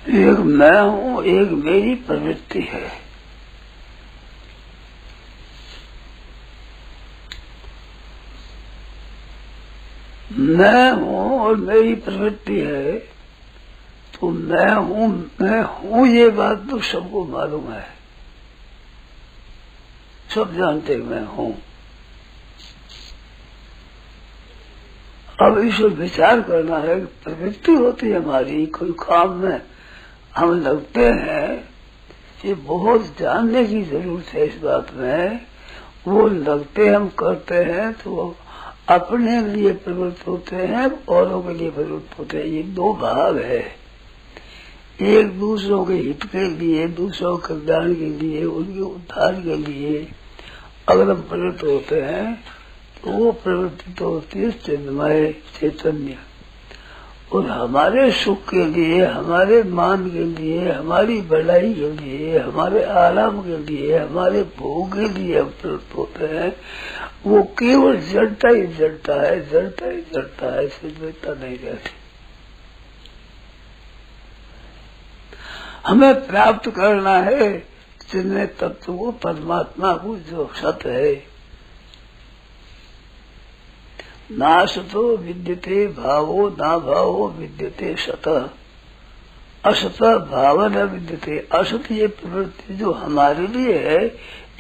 एक मैं हूँ, एक मेरी प्रवृत्ति है। मैं हूँ और मेरी प्रवृत्ति है, तो मैं हूँ ये बात तो सबको मालूम है, सब जानते मैं हूँ। अब इस विचार करना है कि प्रवृत्ति होती है हमारी, कोई काम में हम लगते हैं, ये बहुत जानने की जरूरत है इस बात में। वो लगते हम करते हैं तो अपने लिए प्रवृत्त होते हैं, औरों के लिए प्रवृत्त होते हैं। ये दो भाग है, एक दूसरों के हित के लिए, दूसरों के कल्याण के लिए, उनके उद्धार के लिए अगर हम प्रवृत्त होते हैं तो वो प्रवृत्ति तो होती है चिन्मय चैतन्य। और हमारे सुख के लिए, हमारे मान के लिए, हमारी बढ़ाई के लिए, हमारे आराम के लिए, हमारे भोग के लिए हम प्रवृत्त होते हैं। वो केवल जड़ता ही जड़ता है, जड़ता ही जड़ता है, सिद्धता नहीं रहती। हमें प्राप्त करना है चिन्मय तत्व को, परमात्मा को, जो सत है। नासतो विद्यते भावो ना भावो विद्यते सत, असत भाव न विद्यते। असत ये प्रवृत्ति जो हमारे लिए है,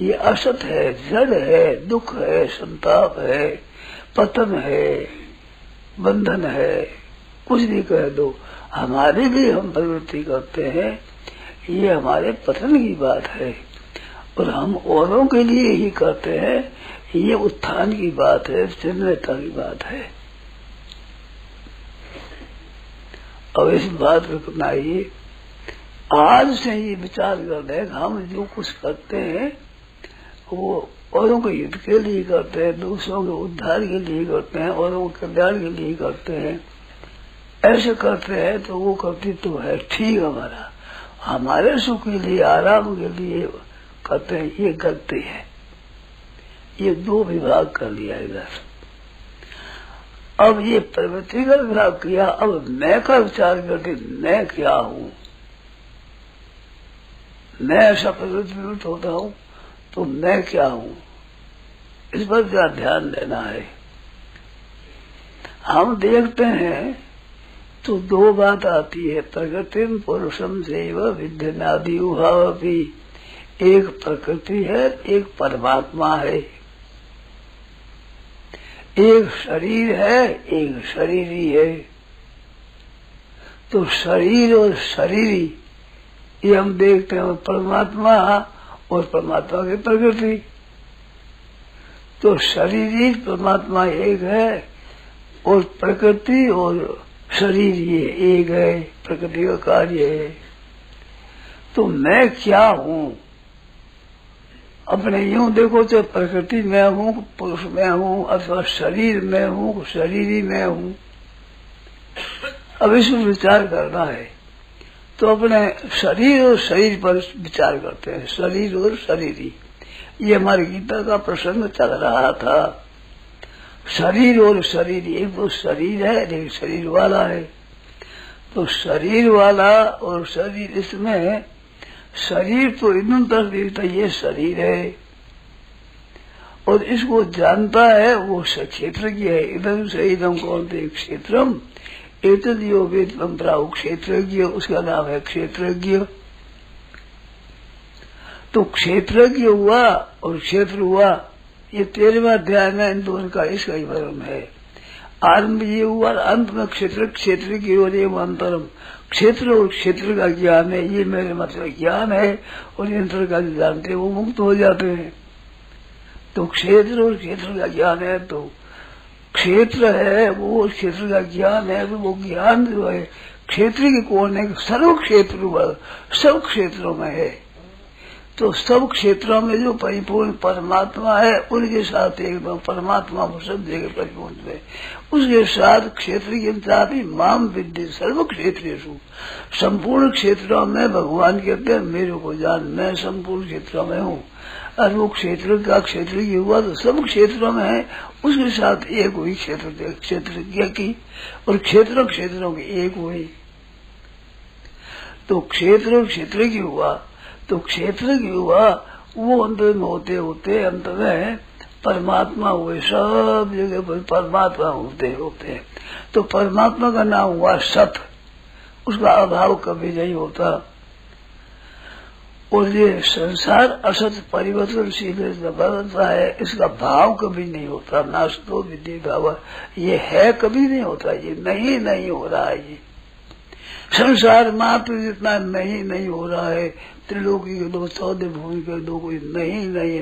ये असत है, जड़ है, दुख है, संताप है, पतन है, बंधन है, कुछ भी कह दो। हमारे लिए हम प्रवृत्ति करते हैं, ये हमारे पतन की बात है। और हम औरों के लिए ही करते हैं, ये उत्थान की बात है, चिन्मयता की बात है। अब इस बात को अपनाइए, आज से ही विचार कर रहे हैं। हम जो कुछ करते हैं वो औरों के हित के लिए करते हैं, दूसरों के उद्धार के लिए करते हैं, औरों के कल्याण के लिए करते हैं। ऐसे करते हैं तो वो करती तो है ठीक, हमारे सुख के लिए, आराम के लिए करते हैं, ये गलती है। ये दो विभाग कर लिया इधर। अब ये प्रवृत्ति का विभाग किया, अब मैं का विचार करके मैं क्या हूँ, मैं ऐसा प्रवृत्त होता हूँ तो मैं क्या हूँ, इस पर क्या ध्यान देना है। हम देखते हैं तो दो बात आती है, प्रकृतिम पुरुषम सेव विद्यनादि उभाव भी। एक प्रकृति है, एक परमात्मा है, एक शरीर है, एक शरीरी है। तो शरीर और शरीरी ये हम देखते हैं, परमात्मा और परमात्मा की प्रकृति। तो शरीरी परमात्मा एक है और प्रकृति और शरीर ये एक है, प्रकृति का कार्य है। तो मैं क्या हूँ, अपने यूं देखो तो प्रकृति में हूँ, पुरुष में हूँ, अथवा शरीर में हूँ, शरीरी में हूँ। अब इसमें विचार करना है तो अपने शरीर और शरीर पर विचार करते हैं, शरीर और शरीरी। ये हमारी गीता का प्रसंग चल रहा था। शरीर और शरीर, एक तो शरीर है, एक शरीर वाला है। तो शरीर वाला और शरीर, इसमें शरीर तो इन तरह देखता ये शरीर है और इसको जानता है वो क्षेत्रज्ञ है। इधम से इधम कौन थे क्षेत्रम, एतद यो वेदम प्राहु क्षेत्रज्ञ, उसका नाम है क्षेत्रज्ञ। तो क्षेत्रज्ञ हुआ और क्षेत्र हुआ, ये 13वां अध्याय में इन दोनों का इसका ही वर्णन है। आरंभ ये हुआ, अंत में क्षेत्र की ओर एवं अंतरम। क्षेत्र और क्षेत्र का ज्ञान है, ये मेरे मतलब ज्ञान है, और यंत्र का जो जानते हैं वो मुक्त हो जाते हैं। तो क्षेत्र और क्षेत्र का ज्ञान है, तो क्षेत्र है वो क्षेत्र का ज्ञान है। तो वो ज्ञान जो है क्षेत्र की कौन है, सर्व क्षेत्र, सब क्षेत्रों में है। तो सब क्षेत्रों में जो परिपूर्ण परमात्मा है, उनके साथ एकदम परमात्मा को सब जगह परिपूर्ण है, उसके साथ क्षेत्र के साथ ही माम विद्य सर्व क्षेत्रेषु, संपूर्ण क्षेत्रों में भगवान कहते हैं मेरे को जान, मैं संपूर्ण क्षेत्रों में हूँ। और वो क्षेत्र का क्षेत्र की हुआ तो सब क्षेत्रों में है, उसके साथ एक हुई क्षेत्रज्ञ की, और क्षेत्रों की एक हुई। तो क्षेत्र क्षेत्र की हुआ, तो क्षेत्र की हुआ, वो अंतर में होते होते अंत में परमात्मा हुए, सब जगह पर परमात्मा होते होते। तो परमात्मा का नाम हुआ सत, उसका अभाव कभी नहीं होता। और ये संसार असत परिवर्तनशील बदलता है, इसका भाव कभी नहीं होता। नास्तो विधि भाव, ये है कभी नहीं होता, ये नहीं हो रहा है। ये संसार मात्र जितना नहीं हो रहा है, त्रिलोकी के दो, 14 भूमि के दो, कोई नहीं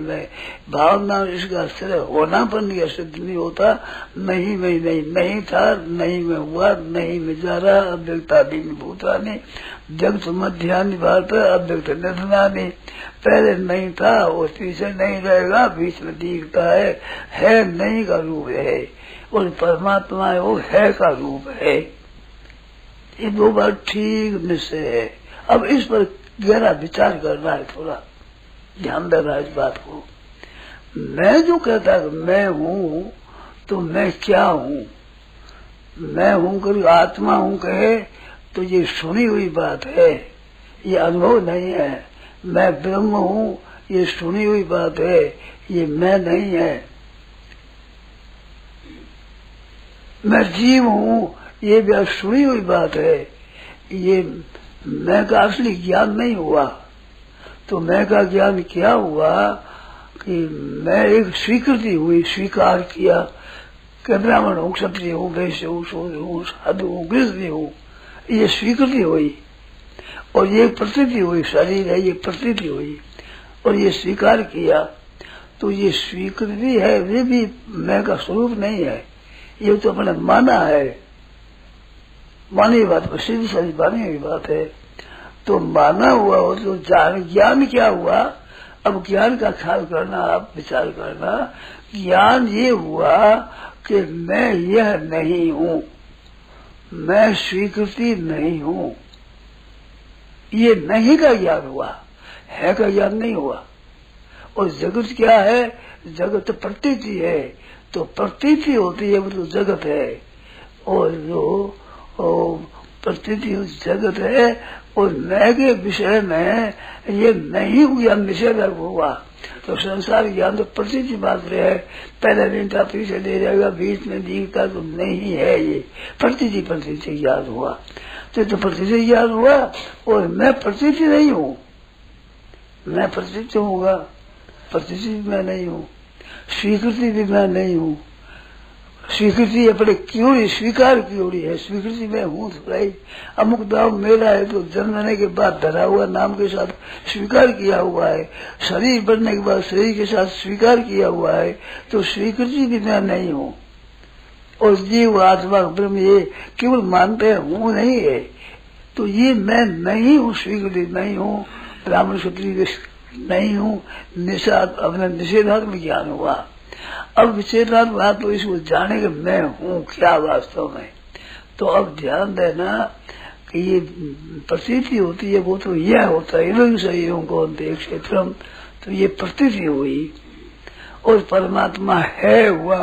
भावना इसका स्थिर होनापन का सिद्ध नहीं होता। नहीं था, नहीं में हुआ, नहीं में जा रहा, अव्यक्तादि भूतानि जगत मध्यान्ह भारत अव्यक्त निधनानि। पहले नहीं था और पीछे नहीं रहेगा, बीच में दिखता है नहीं का रूप है, और परमात्मा है वो है का रूप है। ये दो बात ठीक निश्चय है। अब इस पर गहरा विचार करना है, थोड़ा ध्यान देना है इस बात को। मैं जो कहता है मैं हूँ, तो मैं क्या हूँ? मैं हूँ कर आत्मा हूँ कहे तो ये सुनी हुई बात है, ये अनुभव नहीं है। मैं ब्रह्म हूँ, ये सुनी हुई बात है, ये मैं नहीं है। मैं जीव हूँ, ये भी सुनी हुई बात है, ये मैं का असली ज्ञान नहीं हुआ। तो मैं का ज्ञान क्या हुआ कि मैं एक स्वीकृति हुई, स्वीकार किया कि ब्राह्मण हूँ, क्षत्रिय हूँ, वैश्य हूँ, शूद्र हूँ, साधु हूँ, गृहस्थी हूँ, ये स्वीकृति हुई। और ये प्रतीति हुई, शरीर है ये प्रतीति हुई, और ये स्वीकार किया। तो ये स्वीकृति है, वे भी मैं का स्वरूप नहीं है, ये तो अपने माना है। मानी बात प्रसिद्ध सारी मानी हुई बात है। तो माना हुआ हो तो ज्ञान क्या हुआ? अब ज्ञान का ख्याल करना, आप विचार करना। ज्ञान ये हुआ कि मैं यह नहीं हूँ, मैं स्वीकृति नहीं हूँ, ये नहीं का ज्ञान हुआ, है का ज्ञान नहीं हुआ। और जगत क्या है? जगत प्रतीति है, तो प्रतीति होती है वो तो जगत है, और जो प्रतीति जगत है, और मैं के विषय में ये नहीं हुआ, निषेध हुआ। तो संसार ज्ञान तो प्रतीति मात्र है, पहले दिन था पीछे ले जाएगा, बीच में दिखता तो नहीं है, ये प्रतीति ज्ञान हुआ। तो प्रतीति ज्ञान हुआ, और मैं प्रतीति नहीं हूँ, मैं प्रतीति हूँगा, प्रतीति मैं नहीं हूँ, स्वीकृति भी मैं नहीं हूँ। स्वीकृति अपने क्यों स्वीकार की ओरी है, स्वीकृति में हूँ थोड़ा ही। अमुक दाव मेरा है तो जन्मने के बाद धरा हुआ नाम के साथ स्वीकार किया हुआ है, शरीर बनने के बाद शरीर के साथ स्वीकार किया हुआ है, तो स्वीकृति भी मैं नहीं हूँ। और जीव आत्मा ब्रह्म ये केवल मानते हैं, हूँ नहीं है, तो ये मैं नहीं हूँ, स्वीकृति नहीं हूँ, ब्राह्मण क्षत्रिय नहीं हूँ। निषेध अपने निषेधात्मक ज्ञान हुआ। अब विचेतनात्मक बात तो इसको जाने के मैं हूँ क्या वास्तव में। तो अब ध्यान देना कि ये प्रतीति होती है, वो तो यह होता है इधर सही कौन थे क्षेत्रम, तो ये प्रतीति हुई। और परमात्मा है हुआ,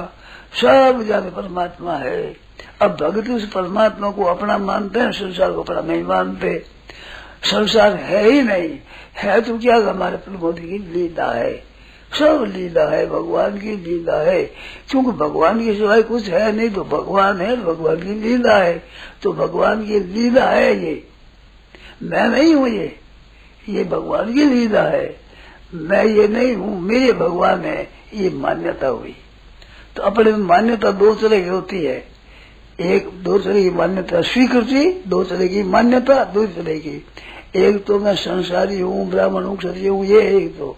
सब जाने परमात्मा है। अब भगत उस परमात्मा को अपना मानते हैं, संसार को अपना नहीं मानते। संसार है ही नहीं, है तो क्या हमारे प्रभु की लीला है, सब लीला है, भगवान की लीला है। क्योंकि भगवान के सिवाय कुछ है नहीं, तो भगवान है, भगवान की लीला है, तो भगवान की लीला है। ये मैं नहीं हूँ, ये भगवान की लीला है। मैं ये नहीं हूँ, मेरे भगवान है, ये मान्यता हुई। तो अपने में मान्यता दो तरह की होती है, एक दो तरह की मान्यता स्वीकृति, दो तरह की मान्यता, दो तरह की। एक तो मैं संसारी हूँ, ब्राह्मण हूँ, क्षत्रिय हूँ, ये एक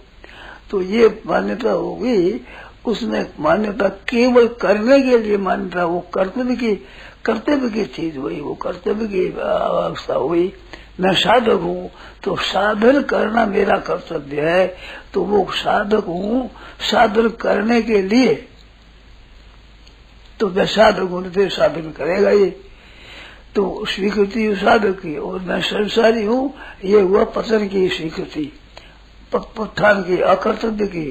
तो ये मान्यता होगी। उसमें मान्यता केवल करने के लिए मान्यता, वो कर्तव्य की चीज हुई, वो कर्तव्य की अवस्था हुई। मैं साधक हूँ, तो साधन करना मेरा कर्तव्य है, तो वो साधक हूँ, साधन करने के लिए। तो मैं साधक हूँ, फिर साधन करेगा ये, तो स्वीकृति साधक की। और मैं संसारी हूँ, ये हुआ पतन की स्वीकृति, उत्थान की, अकर्तव्य की,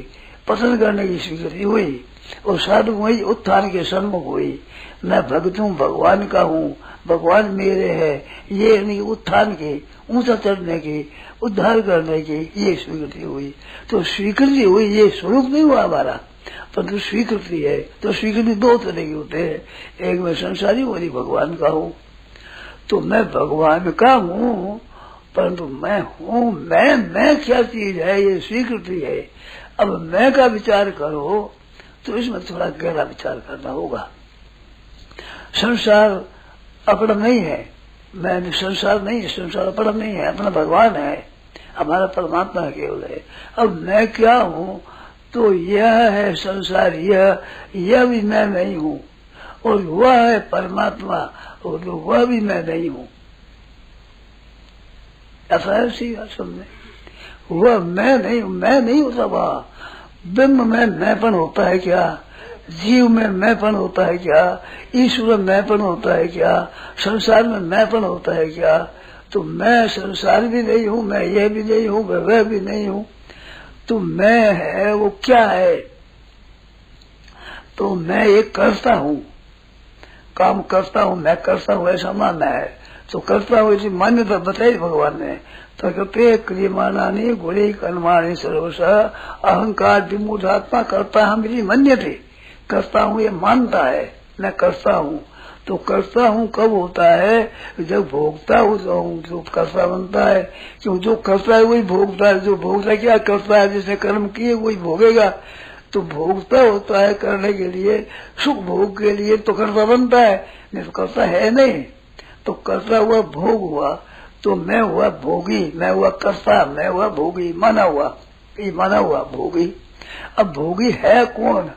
पतन करने की स्वीकृति हुई। और साधु वही उत्थान के सन्मुख हुई। मैं भक्त हूँ, भगवान का हूँ, भगवान मेरे है, ये नहीं उत्थान के, ऊंचा चढ़ने की, उद्धार करने की ये स्वीकृति हुई। तो स्वीकृति हुई, ये स्वरूप नहीं हुआ हमारा, परंतु स्वीकृति है। तो स्वीकृति दो तरह की होते हैं, एक मैं संसारी हूँ, भगवान का हूँ। तो मैं भगवान का हूँ, परंतु मैं हूँ, मैं क्या चीज है, ये स्वीकृति है। अब मैं का विचार करो तो इसमें थोड़ा गहरा विचार करना होगा। संसार अपना नहीं है, मैं संसार नहीं है, संसार अपना नहीं है, अपना भगवान है, हमारा परमात्मा केवल है। अब मैं क्या हूँ, तो यह है संसार, यह भी मैं नहीं हूँ, और वह है परमात्मा, और वह भी मैं नहीं हूँ। ऐसा है सी समझे, वह मैं नहीं होता। वह ब्रह्म में मैंपन होता है क्या, जीव में मैंपन होता है क्या, ईश्वर में मैंपन होता है क्या, संसार में मैंपन होता है क्या। तो मैं संसार भी नहीं हूँ, मैं यह भी नहीं हूँ, वह भी नहीं हूँ। तो मैं है वो क्या है, तो मैं एक करता हूँ, काम करता हूँ, मैं करता हूँ, ऐसा मानना है। तो करता हूँ ऐसी मान्यता बताई भगवान ने। तो कहते क्रियमाणानी गुणी कर्माणी सर्वश अहंकार विमूढ़ात्मा करता है मेरी मान्य थे। करता हूँ ये मानता है, मैं करता हूँ। तो करता हूँ कब होता है, जब भोगता हूँ जो करता बनता है। क्यों, जो करता है वही भोगता है, जो भोगता क्या करता है, जिसने कर्म किए वही भोगेगा। तो भोगता होता है करने के लिए, सुख भोग के लिए तो करता बनता है, नहीं तो करता है नहीं। तो करता हुआ भोग हुआ, तो मैं हुआ भोगी, मैं हुआ कर्ता, मैं हुआ भोगी, माना हुआ, ये माना हुआ भोगी। अब भोगी है कौन,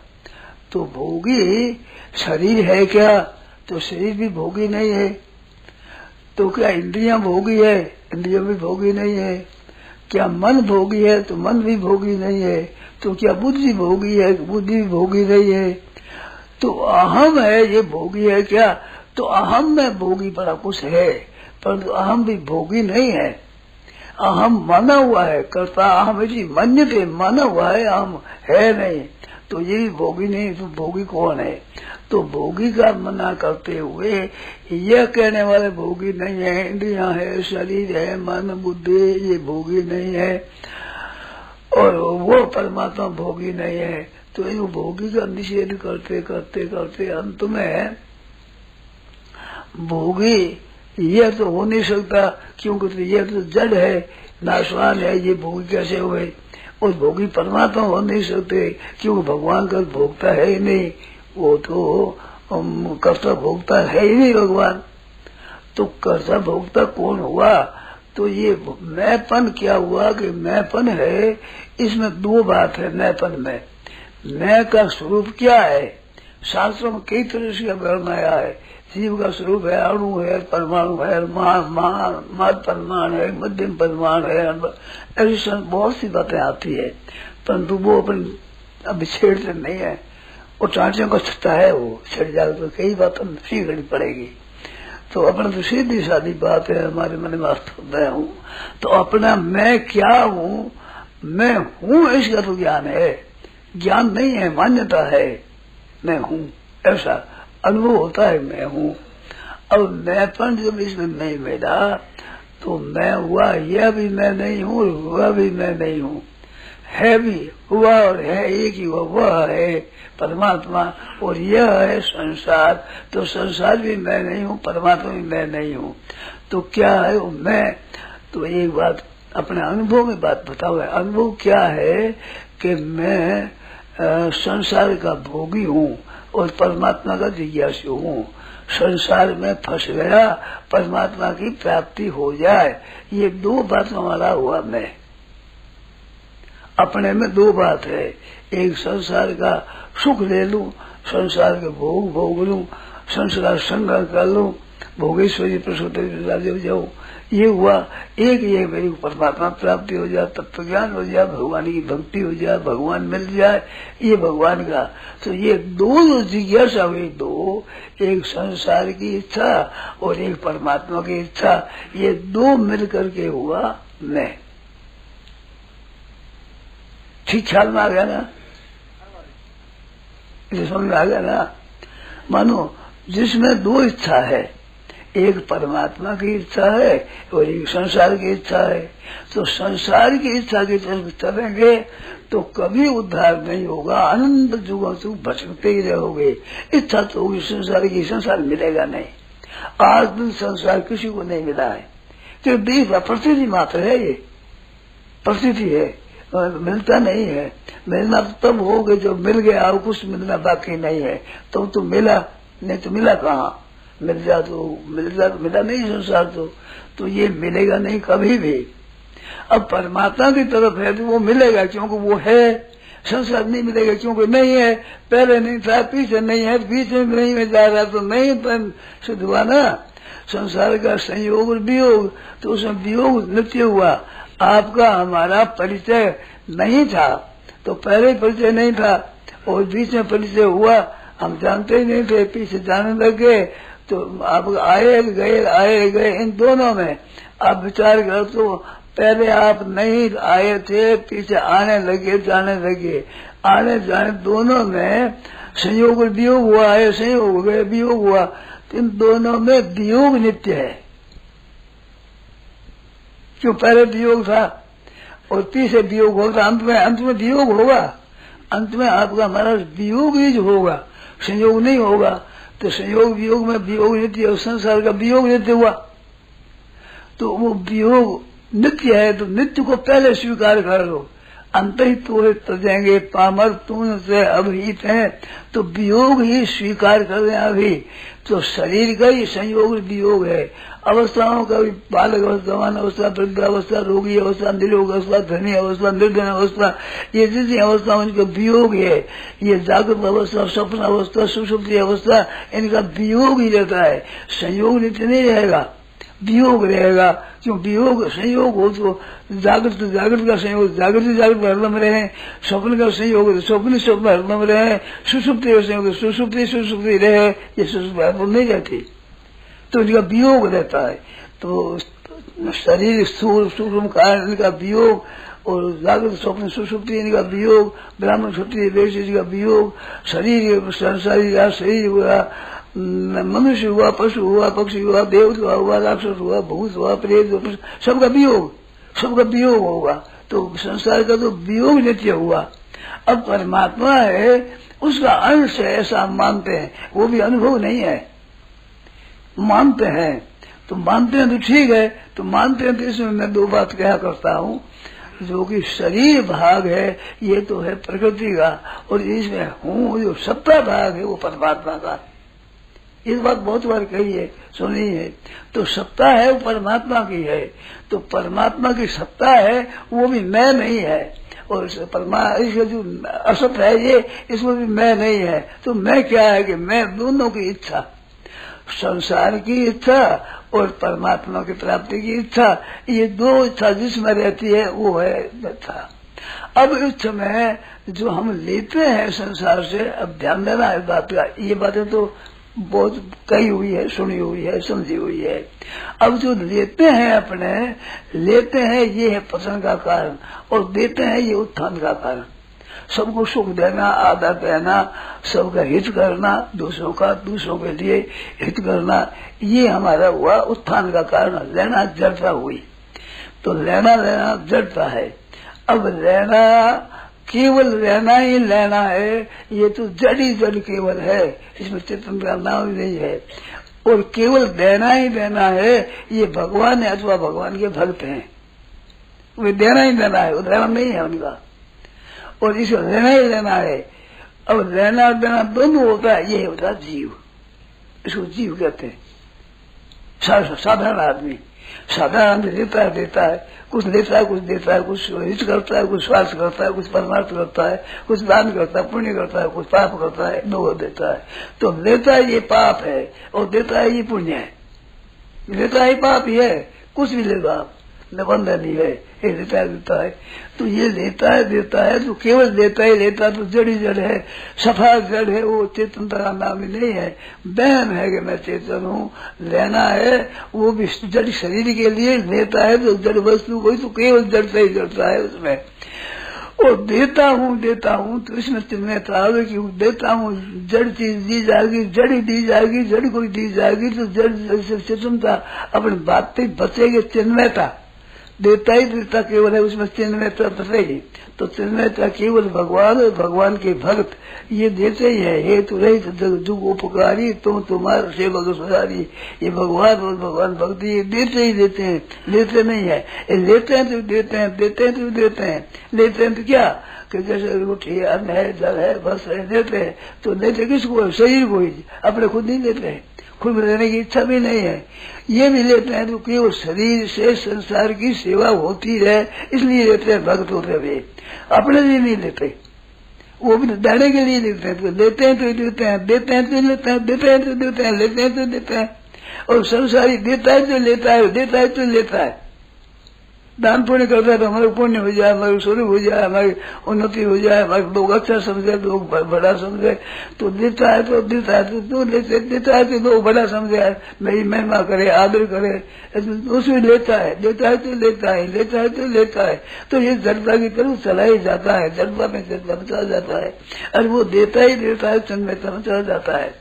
तो भोगी शरीर है क्या, तो शरीर भी भोगी नहीं है। तो क्या इंद्रियां भोगी है, इंद्रियां भी भोगी नहीं है। क्या मन भोगी है, तो मन भी भोगी नहीं है। तो क्या बुद्धि भोगी है, बुद्धि भी भोगी नहीं है। तो अहम है ये भोगी है क्या, तो अहम में भोगी बड़ा कुछ है, परंतु अहम भी भोगी नहीं है। अहम माना हुआ है, करता अहम जी मान्यते माना हुआ है, अहम है नहीं। तो ये भी भोगी नहीं, तो भोगी कौन है। तो भोगी का मना करते हुए यह कहने वाले भोगी नहीं है, इंद्रियां है, शरीर है, मन बुद्धि, ये भोगी नहीं है, और वो परमात्मा भोगी नहीं है। तो ये भोगी का निषेध करते करते करते अंत में भोगी यह तो हो नहीं सकता, क्योंकि यह तो जड़ है, नाशवान है, ये भोगी कैसे हुए। और भोगी परमात्मा हो नहीं सकते, क्योंकि भगवान का भोगता है ही नहीं, वो तो कर्ता भोगता है ही नहीं भगवान। तो कर्ता भोगता कौन हुआ, तो ये मैंपन क्या हुआ कि मैंपन है। इसमें दो बात है मैंपन में। मैं का स्वरूप क्या है, शास्त्रों में कई तरह से वर्णन आया है। जीव का स्वरूप है, अणु है, परमाणु है, मध्य परमाणु है, मध्यम परमाणु है, ऐसी बहुत सी बातें आती है, परंतु वो अपन अब छेड़ते नहीं है। वो चांटियों का छुट्टा है, वो छेड़ जाए तो कई बातें सीखनी पड़ेगी। तो अपना तो सीधी सादी बात है, हमारे मन में वास्तव मैं हूँ। तो अपना मैं क्या हूँ, मैं हूँ इसका तो ज्ञान है, ज्ञान नहीं है, मान्यता है। मैं हूँ ऐसा अनुभव होता है, मैं हूँ। अब मैंपन जब इसमें नहीं मिला तो मैं हुआ, यह भी मैं नहीं हूँ, वह भी मैं नहीं हूँ। है भी हुआ और है एक ही हुआ, वह है परमात्मा, और यह है संसार। तो संसार भी मैं नहीं हूँ, परमात्मा भी मैं नहीं हूँ। तो क्या है वो मैं, तो एक बात अपने अनुभव में बात बताओ। अनुभव क्या है कि मैं संसार का भोगी हूँ और परमात्मा का जिज्ञासु हूँ। संसार में फंस गया, परमात्मा की प्राप्ति हो जाए, ये दो बात हमारा हुआ। मैं अपने में दो बात है, एक संसार का सुख ले लूं, संसार के भोग भोग लूं, संसार संग्रह कर लूं, भोगेश्वरी प्रसूति जाऊं, ये हुआ। एक ये मेरी परमात्मा प्राप्ति हो जाए, तत्व ज्ञान हो जाए, भगवान की भक्ति हो जाए, भगवान मिल जाए, ये भगवान का। तो ये दो जो जिज्ञासा हुई, दो, एक संसार की इच्छा और एक परमात्मा की इच्छा, ये दो मिल करके हुआ मैं। ठीक ख्याल में आ गया ना। इसे समझ में आ गया ना। मानो जिसमें दो इच्छा है, एक परमात्मा की इच्छा है और एक संसार की इच्छा है, तो संसार की इच्छा की तरफ चलेंगे तो कभी उद्धार नहीं होगा, अनंत जुगों से भटकते ही रहोगे। इच्छा तो होगी संसार की, संसार मिलेगा नहीं। आज दिन संसार किसी को नहीं मिला है, तो देख प्रसिद्धि मात्र है, ये प्रसिद्धि है, मिलता नहीं है। मिलना तो तब होगा जब मिल गया और कुछ मिलना बाकी नहीं है, तो मिला, नहीं तो मिला कहाँ। मिला मिला नहीं संसार तो ये मिलेगा नहीं कभी भी। अब परमात्मा की तरफ है तो वो मिलेगा, क्योंकि वो है। संसार नहीं मिलेगा क्योंकि नहीं है, पहले नहीं था, पीछे नहीं है, पीछे नहीं में जा रहा तो नहीं पर शुद्ध हुआ ना। संसार का संयोग और वियोग, तो उसमें वियोग नित्य हुआ। आपका हमारा परिचय नहीं था, तो पहले परिचय नहीं था और बीच में परिचय हुआ, हम जानते ही नहीं थे, पीछे जाने लगे। तो आप आए गए इन दोनों में आप विचार करो तो पहले आप नहीं आए थे, पीछे आने लगे, जाने लगे, आने जाने दोनों में संयोग और वियोग हुआ है, संयोग हो गया, वियोग हुआ, तो इन दोनों में वियोग नित्य है। क्यों? पहले वियोग था और पीछे वियोग होगा, अंत में वियोग होगा, अंत में आपका हमारा वियोग ही होगा, संयोग नहीं होगा। तो संयोग वियोग में वियोग नित्य और संसार का वियोग नित्य हुआ, तो वो वियोग नित्य है, तो नित्य को पहले स्वीकार कर लो। अंत ही तो तजेंगे पामर तुम से अभिहित है, तो वियोग ही स्वीकार कर रहे हैं अभी। तो शरीर का ही संयोग वियोग है, अवस्थाओं का भी, बालक अवस्था, जवान अवस्था, वृद्धावस्था, रोगी अवस्था, निरोग अवस्था, धनी अवस्था, निर्धन अवस्था, ये जितनी अवस्था उनका वियोग है। ये जागृत अवस्था, स्वप्न अवस्था, सुषुप्ति अवस्था, इनका वियोग ही रहता है, संयोग नित्य नहीं रहेगा, वियोग रहेगा। क्यों? वियोग संयोग हो तो जागृत का संयोग जागृत हरदम रहे, स्वप्न का संयोग स्वप्न हरदम रहे, सुषुप्ति का संयोग सुषुप्ति रहे, ये सुषुप्ति हरदम नहीं रहती, तो इनका वियोग रहता है। तो शरीर स्थूल सूक्ष्म कारण इनका वियोग, और जागृत स्वप्न सुषुप्ति इनका वियोग, ब्राह्मण क्षत्रिय वैश्य इनका वियोग, शरीर शरीर हुआ, मनुष्य हुआ, पशु हुआ, पक्षी हुआ, देवता हुआ, राक्षस हुआ, भूत हुआ, प्रेत, सबका वियोग होगा। तो संसार का तो वियोग नित्य हुआ। अब परमात्मा है, उसका अंश है ऐसा मानते हैं, वो भी अनुभव नहीं है, मानते हैं। तो मानते हैं तो ठीक है, तो मानते हैं तो इसमें मैं दो बात कहा करता हूँ। जो कि शरीर भाग है ये तो है प्रकृति का, और इसमें हूँ जो सत्ता भाग है वो परमात्मा का। इस बात बहुत बार कही है, सुनी है। तो सत्ता है वो परमात्मा की है, तो परमात्मा की सत्ता है, वो भी मैं नहीं है। और इसका जो असत है ये, इसमें भी मैं नहीं है। तो मैं क्या है कि मैं दोनों की इच्छा, संसार की इच्छा और परमात्मा की प्राप्ति की इच्छा, ये दो इच्छा जिसमें रहती है वो है इच्छा। अब इस समय जो हम लेते हैं संसार से, अब ध्यान देना है बात का, ये बातें तो बहुत कही हुई है, सुनी हुई है, समझी हुई है। अब जो लेते हैं अपने, लेते हैं ये है पतन का कारण, और देते हैं ये उत्थान का कारण। सबको सुख देना, आदर देना, सबका हित करना, दूसरों के लिए हित करना, ये हमारा हुआ उत्थान का कारण। लेना जड़ता हुई, तो लेना जड़ता है। अब लेना केवल लेना ही लेना है, ये तो जड़ केवल है, इसमें चेतन का नाम नहीं है। और केवल देना ही देना है, ये भगवान है अथवा भगवान के भक्त हैं, वे देना ही देना है, वो देना नहीं है उनका, और इसको लेना ही लेना है। अब लेना और देना दोनों होता है, ये होता है जीव, इसको जीव कहते हैं। साधारण आदमी साधारण देता है, कुछ लेता है, कुछ देता है, कुछ हित करता है, कुछ स्वार्थ करता है, कुछ परमार्थ करता है, कुछ दान करता है, पुण्य करता है, कुछ पाप करता है, दो देता है। तो लेता है ये पाप है और देता है ये पुण्य है। लेता है पाप ही है, कुछ भी लेगा आप, निबंधन नहीं है, ये देता है। तो ये लेता है देता है, तो केवल देता ही लेता, तो जड़ ही जड़ है, सफा जड़ है, वो चेतन का नाम ही नहीं है। बहन है कि मैं चेतन हूँ, लेना है वो भी जड़ शरीर के लिए लेता है, तो जड़ वस्तु कोई तो केवल जड़ता ही जड़ता है उसमें। और देता हूँ तो इसमें चिन्मयता आवे कि देता हूँ, जड़ चीज दी जाएगी, जड़ ही दी जाएगी, जड़ कोई दी जाएगी तो जड़ से चिन्मयता अपनी बात पे बचेगी। चिन्मयता देता ही देता केवल है, उसमें चिन्मयता बचेगी। तो चिन्मयता केवल भगवान और भगवान के भक्त ये देते ही है। हेतु रहित जुग उपकारी तुम तुम्हारा सेवक सुधारी। ये भगवान और भगवान भक्ति ये देते ही देते हैं, लेते नहीं है। ये लेते हैं तो देते हैं, देते हैं तो देते हैं। लेते हैं तो क्या कि जैसे रोटी है, अन्न है, जल है, बस है, देते हैं। तो देते किसको? शरीर को ही, अपने खुद नहीं देते हैं, खुद में रहने की इच्छा भी नहीं है। ये भी लेते हैं तो केवल शरीर से संसार की सेवा होती है, इसलिए लेते हैं भक्त होते हुए, अपने लिए नहीं लेते। वो भी देने के लिए लेते हैं। तो लेते हैं तो देते हैं, देते हैं तो लेते हैं, देते हैं तो देते हैं, लेते हैं तो देते हैं। और संसारी देता है तो लेता है, देता है तो लेता है। दान पुण्य करता है तो हमारे पुण्य हो जाए, हमारी स्वरूप हो जाए, हमारी उन्नति हो जाए, हमारे लोग अच्छा समझे, लोग बड़ा समझे। तो देता है तो देता है तो देता है तो लोग बड़ा समझे, मेरी महिमा करे, आदर करे, उसमें लेता है, देता है तो लेता है, लेता है तो लेता है। तो ये जड़ता की तरफ चला ही जाता है, जड़ता में जड़ता में चला जाता है। और वो देता ही देता है, चिन्मयता में चला जाता है।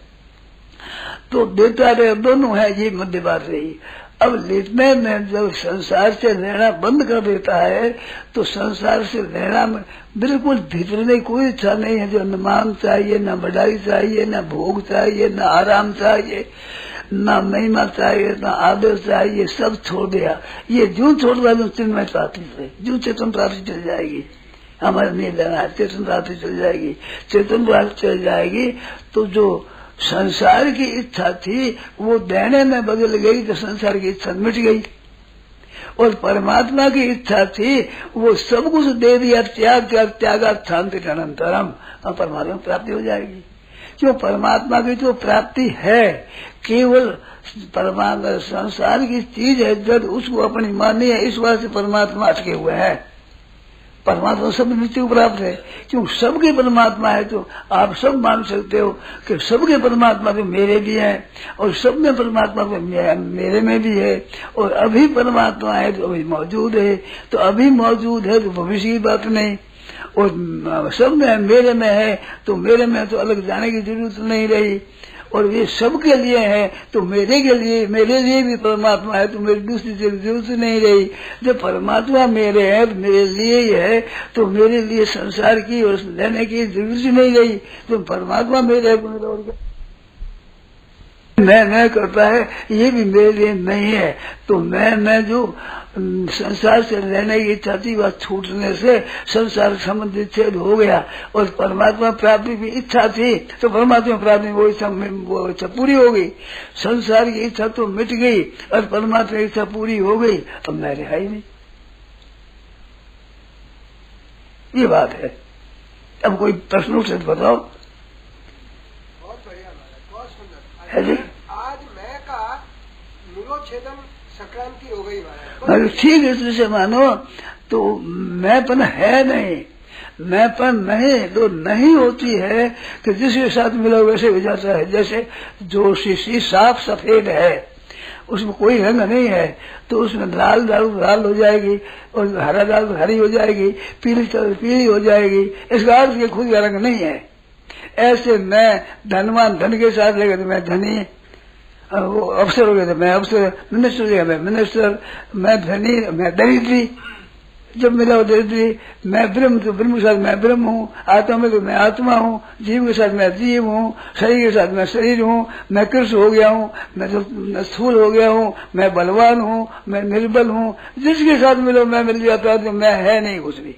तो देता रहे दोनों है, ये मध्य बात रही। अब लेने में जब संसार से लेना बंद कर देता है तो संसार से लेना में बिल्कुल भीतर में कोई इच्छा नहीं है। जो न मान चाहिए, न बढ़ाई चाहिए, न भोग चाहिए, न आराम चाहिए, न महिमा चाहिए, न आदर चाहिए, सब छोड़ दिया। ये जो छोड़ दिया जो चिन्मय प्राप्ति से, जो चेतन प्राप्ति चल जाएगी। हमारे नहीं लेना है, चेतन प्राप्ति चल जाएगी। चेतन प्राप्ति चल जाएगी तो जो संसार की इच्छा थी वो देने में बदल गई, तो संसार की इच्छा मिट गई। और परमात्मा की इच्छा थी वो सब कुछ दे दिया, त्यागा शांति अनंतरम, परमात्मा प्राप्ति हो जाएगी। क्यों? परमात्मा की जो प्राप्ति है केवल परमात्मा संसार की चीज है, जब उसको अपनी मानी है, इस वास्ते परमात्मा अटके हुए हैं। परमात्मा सब मृत्यु प्राप्त है, क्यों? सबके परमात्मा है। तो आप सब मान सकते हो कि सबके परमात्मा तो मेरे भी हैं, और सब में परमात्मा तो मेरे में भी है। और अभी परमात्मा है तो अभी मौजूद है, तो अभी मौजूद है तो भविष्य की बात नहीं। और सब में मेरे में है तो मेरे में तो अलग जाने की जरूरत नहीं रही। और ये सबके लिए है तो मेरे लिए भी परमात्मा है, तो मेरी दूसरी जरूरत नहीं रही। जब परमात्मा मेरे है तो मेरे लिए ही है, तो मेरे लिए संसार की और लेने की जरूरत ही नहीं रही। तो परमात्मा मेरे है, मैं करता है, ये भी मेरे लिए नहीं है। तो मैं जो संसार से रहने की इच्छा थी वह छूटने से संसार संबंधित छेद हो गया। और परमात्मा प्राप्ति की इच्छा थी तो परमात्मा प्राप्ति वो इच्छा पूरी हो गई। संसार की इच्छा तो मिट गई और परमात्मा की इच्छा पूरी हो गई। अब मैं रहा ही नहीं, ये बात है। अब कोई प्रश्न उठ सकते बताओ। बहुत बढ़िया, बहुत सुंदर है जी। आज मैं का मूलोच्छेदन संक्रांति हो गई महाराज। ठीक है, इसलिए मानो तो मैंपन है नहीं, मैंपन नहीं तो नहीं होती है कि जिसके साथ मिला वैसे हो जाता है। जैसे जो शीशी साफ सफेद है उसमें कोई रंग नहीं है तो उसमें लाल दारू लाल हो जाएगी और हरा दारू हरी हो जाएगी, पीली पीली हो जाएगी। इसका अर्थ ये खुद का रंग नहीं है। ऐसे मैं धनवान धन के साथ लेगा तो मैं धनी, वो अफसर हो गया तो मैं अफसर, मिनिस्टर हो गया मैं मिनिस्टर, मैं धनी मैं दरिद्री, जब मिला हो दरिद्री। मैं ब्रह्म तो ब्रह्म के साथ मैं ब्रह्म हूँ, आत्मा में तो मैं आत्मा हूँ, जीव के साथ मैं जीव हूँ, शरीर के साथ मैं शरीर हूँ। मैं कृष्ण हो गया हूँ, मैं स्थूल हो गया हूँ, मैं बलवान हूँ, मैं निर्बल हूँ। जिसके साथ मिलो मैं मिल जाता है तो मैं है नहीं कुछ भी।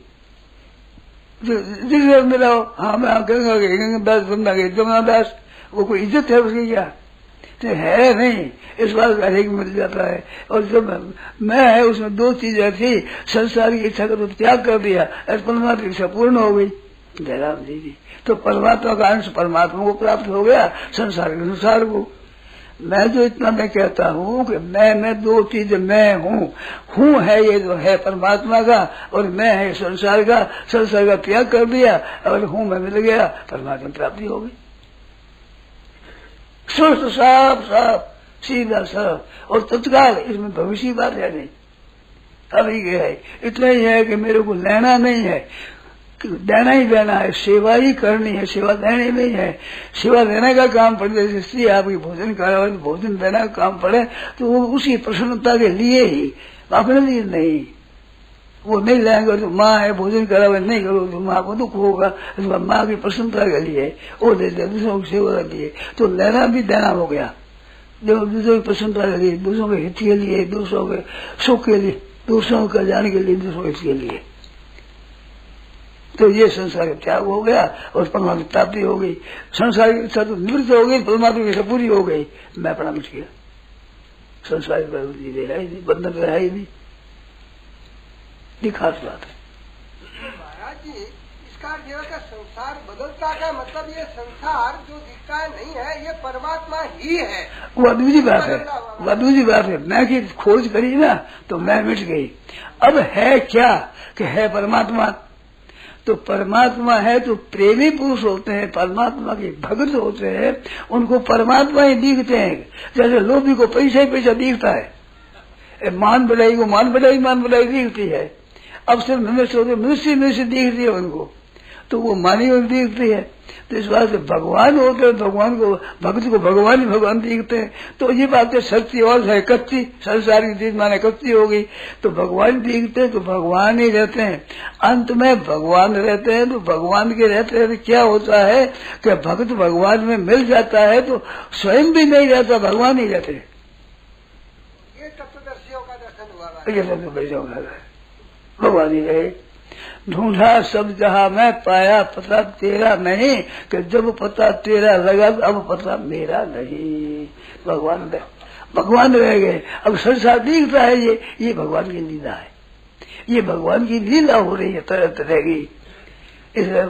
जिसके साथ मिला हो, हाँ मैं गंगादास बंदा जमुना दास, वो कोई इज्जत है उसकी क्या? तो है नहीं, इस बात का हरेक मिल जाता है। और जब मैं है उसमें दो चीजें थी, संसार की इच्छा का तो त्याग कर दिया, परमात्मा की इच्छा पूर्ण हो गई। जयराम जी तो परमात्मा का अंश परमात्मा को प्राप्त हो गया, संसार के अनुसार को। मैं जो इतना मैं कहता हूँ कि मैं दो चीज मैं हूँ है ये जो है परमात्मा का, और मैं है संसार का। संसार का त्याग कर दिया और हूँ मैं मिल गया, परमात्मा प्राप्ति हो गई। स्वस्थ साफ साफ सीधा साफ और तत्काल, इसमें भविष्य की बात है नहीं। अभी है इतना ही है कि मेरे को लेना नहीं है, देना ही देना है, सेवा ही करनी है, सेवा देने में ही है। सेवा देने का काम पड़े, जैसे आपकी भोजन करा तो भोजन देने का काम पड़े तो वो उसी प्रसन्नता के लिए ही, अपने लिए नहीं। वो नहीं लाएंगे तो माँ है भोजन करा हुआ नहीं करो तो माँ को दुख होगा, तो माँ की प्रसन्नता के लिए वो देते, दूसरों की सेवा के लिए। तो लेना भी देना हो गया, दूसरों की प्रसन्नता के लिए, दूसरों के हित के लिए, दूसरों के सुख के लिए, दूसरों का जाने के लिए, दूसरों के हित के लिए। तो ये संसार का त्याग हो गया और परमात्मा की प्राप्ति हो गई। संसार की इच्छा तो निवृत्त हो गई, परमात्मा की इच्छा पूरी हो गई। मैं अपना मिट गया, संसार है ही नहीं, बंधन रहा ही नहीं। ये खास बात है महाराज जी। इसका जो संसार बदलता का मतलब ये संसार जो दिखता है नहीं है, ये परमात्मा ही है। वो अद्भुत बात है, वो अद्भुत बात है। मैं की खोज करी ना तो मैं मिट गई। अब है क्या कि है परमात्मा। तो परमात्मा है तो प्रेमी पुरुष होते हैं, परमात्मा के भक्त होते हैं, उनको परमात्मा ही दिखते हैं। जैसे लोभी को पैसा ही पैसा दिखता है, मान बढ़ाई को मान बढ़ाई दिखती है। अब सिर्फ मनुष्य होते मनुष्य दिखती है उनको, तो वो मानी हुई दिखती है। तो इस बात से भगवान होते हैं, भगवान को भक्त को भगवान ही भगवान दिखते हैं। तो ये बातें सच्ची और है कच्ची, संसार की चीज माने कच्ची हो गई। तो भगवान दिखते हैं तो भगवान ही रहते हैं, अंत में भगवान रहते हैं। तो भगवान के रहते हैं तो क्या होता है कि भक्त भगवान में मिल जाता है तो स्वयं भी नहीं रहता, भगवान ही रहते हैं। ये तत्वदर्शियों का दर्शन हुआ, ये तत्वदर्शियों का भगवान ही रहे। ढूंढा सब जहां मैं पाया पता तेरा नहीं, कि जब पता तेरा लगा अब पता मेरा नहीं। भगवान रह गए। अब संसार दिखता है ये भगवान की लीला है, ये भगवान की लीला हो रही है तरह तरह की। इसमें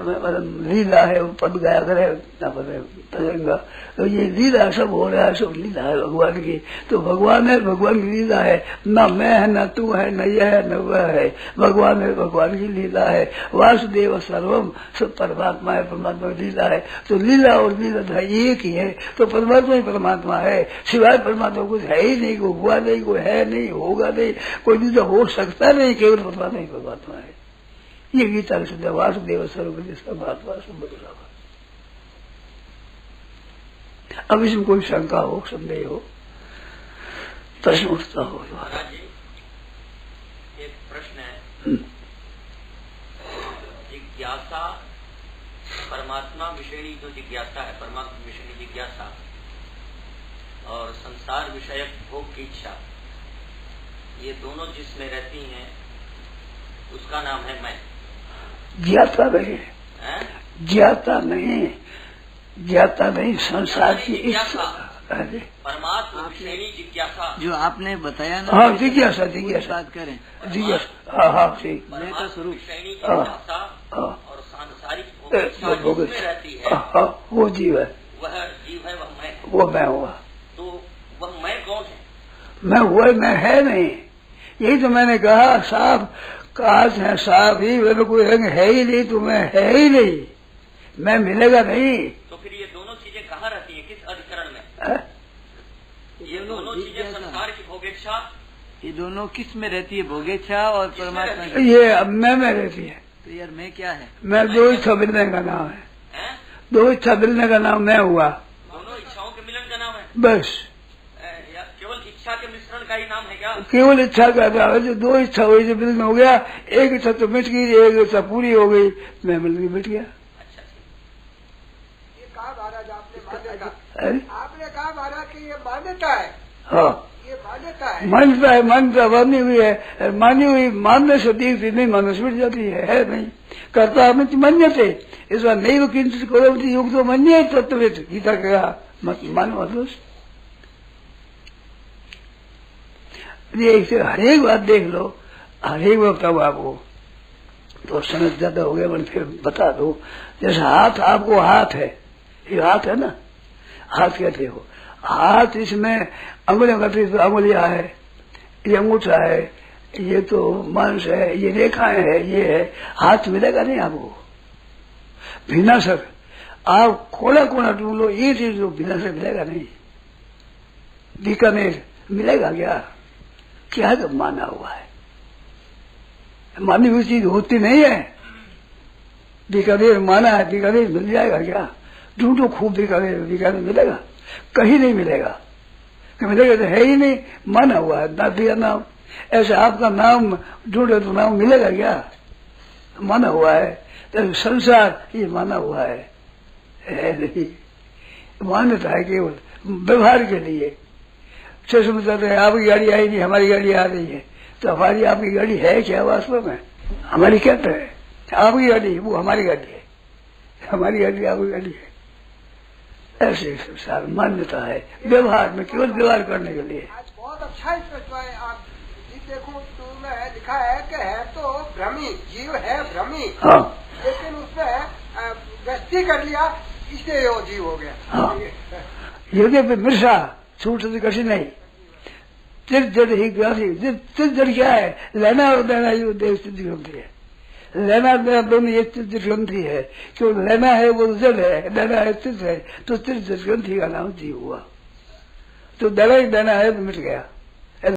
लीला है, पद गाया करे तजंगा, तो ये लीला सब हो रहा है, सब लीला है भगवान की। तो भगवान है, भगवान की लीला है। न मैं है, न तू है, न यह है, न वह है। भगवान है, भगवान की लीला है। वासुदेव सर्वम, सब परमात्मा है, परमात्मा की लीला है। तो लीला और लीला एक ही है, तो परमात्मा ही परमात्मा है। सिवाय परमात्मा कुछ है ही नहीं, कोई हुआ नहीं, कोई है नहीं, होगा नहीं, कोई दूसरा हो सकता नहीं, केवल परमात्मा ही परमात्मा है। ये गीता के वासुदेव सर्वभूतवा सब। अब इसमें कोई शंका हो, संदेह हो, प्रश्न उठता हो। एक प्रश्न है, जिज्ञासा, परमात्मा विषयी जो जिज्ञासा है, परमात्मा विषयी जिज्ञासा और संसार विषयक भोग की इच्छा, ये दोनों जिसमें रहती हैं उसका नाम है मैं। ज्ञाता नहीं, ज्ञाता नहीं, ज्ञाता नहीं, संसार की इच्छा। परमात्मा विषयी जिज्ञासा जो आपने बताया ना, हाँ जिज्ञासा, जिज्ञासा बात करें, जिज्ञासा, हाँ हाँ ठीक। मैं तो स्वरूप जिज्ञासा और सांसारिक भोग में रहती है, वो जीव है, वह जीव है, वह मैं, वो मैं हुआ। तो वह मैं कौन है? मैं हुआ, मैं है नहीं। यही तो मैंने कहा, साफ काश है, साफ ही, मेरे कोई रंग है ही नहीं, तो मैं है ही नहीं, मैं मिलेगा नहीं। तो फिर ये दोनों चीजें कहाँ रहती है, किस अधिकरण में? ये दोनों चीजें संसार की भोगेच्छा, ये दोनों किस में रहती है, भोगेच्छा और परमात्मा की? ये अब मैं रहती है। तो यार मैं क्या है? मैं दो इच्छा मिलने का नाम है, दो इच्छा मिलने का नाम मैं हुआ। दोनों इच्छाओं के मिलन का नाम है बस। केवल इच्छा के मिश्रण का ही नाम है क्या? केवल इच्छा का नाम है। जो दो इच्छा हुई, जो मिलन हो गया, एक इच्छा तो मिट गई, एक इच्छा पूरी हो गई, मैं मिल मिट गया। ये कहा महाराज आपने कहा महाराज कि ये मान्यता है। हाँ, ये मान्यता है, मान्यता है, मान्यता मानी हुई है, मानी हुई मानने से दिखती नहीं, मानने से मिट जाती है नहीं। करता हमें मान्यते, इस बार नहीं वो किंचित करोति युग तो मान्य तत्वविद, गीता कहा मानो दोष। हरेक बात देख लो, हरेक वक्त अब आपको तो समझ ज्यादा हो गया, मैंने फिर बता दो। जैसे हाथ, आपको हाथ है, ये हाथ है ना, हाथ कहते हो, हाथ इसमें अंगुलियां करती तो अंगुलियां है, ये अंगूठा है, ये तो मांस है, ये रेखाएं है, ये है, हाथ मिलेगा नहीं आपको। विनाशक आप कोना कोना ढूंढ लो, ये चीज तो विनाशक मिलेगा नहीं। बीकानेर मिलेगा क्या तो माना हुआ है, मानी हुई चीज होती नहीं है। बीकानेर माना है, बीकानेर मिल जाएगा क्या? ढूंढो खूब बीकानेर, बीकानेर मिलेगा? कहीं नहीं मिलेगा। मिलेगा तो है ही नहीं, माना हुआ है दादी का नाम। ऐसे आपका नाम ढूंढे तो नाम मिलेगा क्या? माना हुआ है। तो संसार ये माना हुआ है नहीं, मान्यता है केवल व्यवहार के लिए। समझते हैं आपकी गाड़ी आई नहीं, हमारी गाड़ी आ रही है, तो हमारी आपकी गाड़ी है क्या वास्तव में? हमारी कहते हैं आपकी गाड़ी, वो हमारी गाड़ी है, हमारी गाड़ी आपकी गाड़ी है। ऐसे संसार मान्यता है व्यवहार में, केवल व्यवहार करने के लिए। बहुत अच्छा इसमें आप देखो तो में लिखा है कि है तो भ्रमी, जीव है भ्रमी। हाँ। लेकिन उसमें गस्ती कर लिया, इसलिए वो जीव हो गया। हाँ। हृदय पे मिर्शा छूट कशी नहीं, तिर जड़ ही ग्रासी। तिर जड़ क्या है? लेना और देना, ये देव सिद्धि ग्रंथि है। लेना देना दोनों ये सिद्धि ग्रंथि है। क्यों लेना है वो जड़ है, देना है सिद्ध है, तो सिद्ध ग्रंथि का नाम जीव हुआ। तो देना ही देना है तो मिट गया।